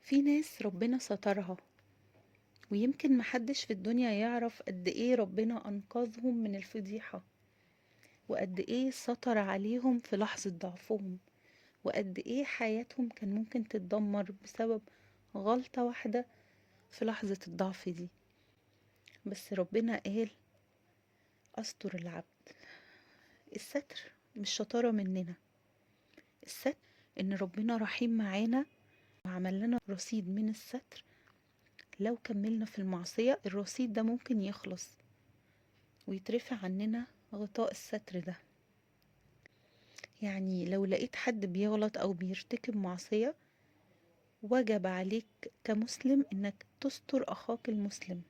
في ناس ربنا سترها، ويمكن محدش في الدنيا يعرف قد ايه ربنا انقذهم من الفضيحة، وقد ايه ستر عليهم في لحظة ضعفهم، وقد ايه حياتهم كان ممكن تتدمر بسبب غلطة واحدة في لحظة الضعف دي. بس ربنا قال: استر العبد. الستر مش شطارة مننا، الستر ان ربنا رحيم معانا وعمل لنا رصيد من الستر. لو كملنا في المعصية الرصيد ده ممكن يخلص ويترفع عننا غطاء الستر ده. يعني لو لقيت حد بيغلط او بيرتكب معصية، وجب عليك كمسلم انك تستر اخاك المسلم،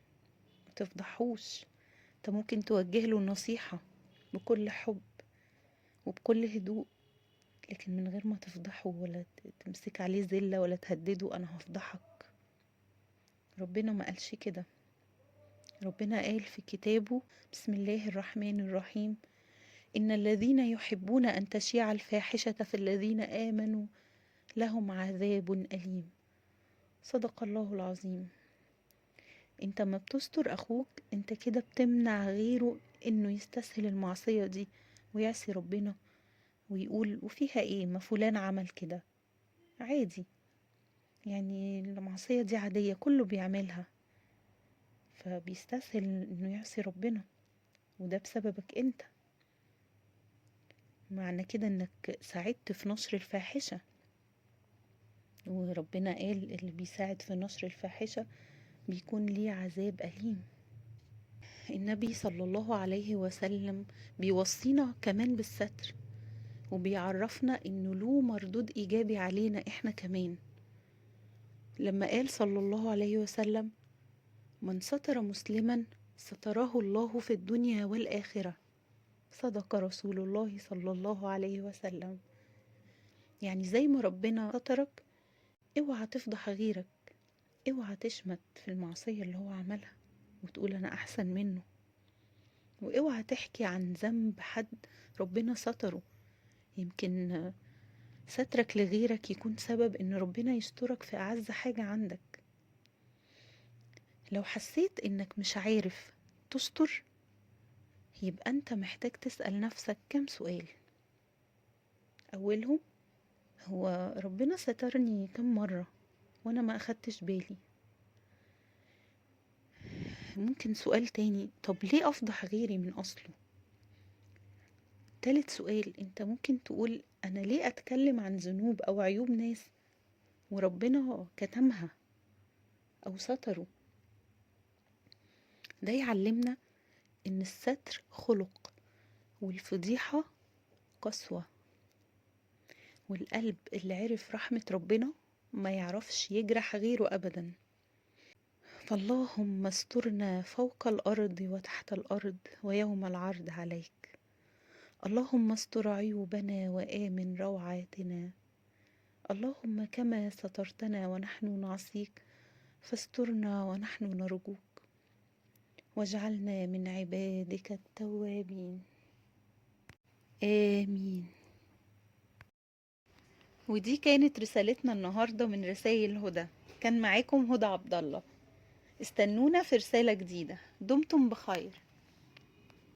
متفضحوش. انت ممكن توجه له النصيحة بكل حب وبكل هدوء، لكن من غير ما تفضحه ولا تمسك عليه زلة ولا تهدده: انا هفضحك. ربنا ما قالش كده. ربنا قال في كتابه: بسم الله الرحمن الرحيم: إن الذين يحبون أن تشيع الفاحشة في الذين آمنوا لهم عذاب أليم. صدق الله العظيم. انت ما بتستر أخوك، انت كده بتمنع غيره انه يستسهل المعصية دي ويعصي ربنا ويقول وفيها ايه، ما فلان عمل كده عادي. يعني المعصية دي عادية، كله بيعملها، فبيستسهل انه يعصي ربنا، وده بسببك انت. معنى كده انك ساعدت في نشر الفاحشة، وربنا قال اللي بيساعد في نشر الفاحشة بيكون ليه عذاب أليم. النبي صلى الله عليه وسلم بيوصينا كمان بالستر، وبيعرفنا انه له مردود ايجابي علينا احنا كمان، لما قال صلى الله عليه وسلم: من ستر مسلما ستره الله في الدنيا والآخرة. صدق رسول الله صلى الله عليه وسلم. يعني زي ما ربنا سترك، اوعى تفضح غيرك، اوعى تشمت في المعصية اللي هو عملها وتقول انا احسن منه، واوعى تحكي عن ذنب حد ربنا ستره. يمكن سترك لغيرك يكون سبب ان ربنا يسترك في اعز حاجة عندك. لو حسيت انك مش عارف تستر، يبقى انت محتاج تسأل نفسك كم سؤال. اولهم: هو ربنا سترني كم مرة وانا ما اخدتش بالي؟ ممكن سؤال تاني: طب ليه افضح غيري من اصله؟ تالت سؤال: انت ممكن تقول انا ليه اتكلم عن ذنوب او عيوب ناس وربنا كتمها او ستره؟ ده يعلمنا ان الستر خلق، والفضيحة قسوة، والقلب اللي عرف رحمة ربنا ما يعرفش يجرح غيره ابدا. فاللهم استرنا فوق الارض وتحت الارض ويوم العرض عليك. اللهم استر عيوبنا وآمن روعاتنا. اللهم كما سترتنا ونحن نعصيك فاسترنا ونحن نرجوك، واجعلنا من عبادك التوابين. آمين. ودي كانت رسالتنا النهاردة من رسائل هدى. كان معاكم هدى عبد الله. استنونا في رسالة جديدة. دمتم بخير.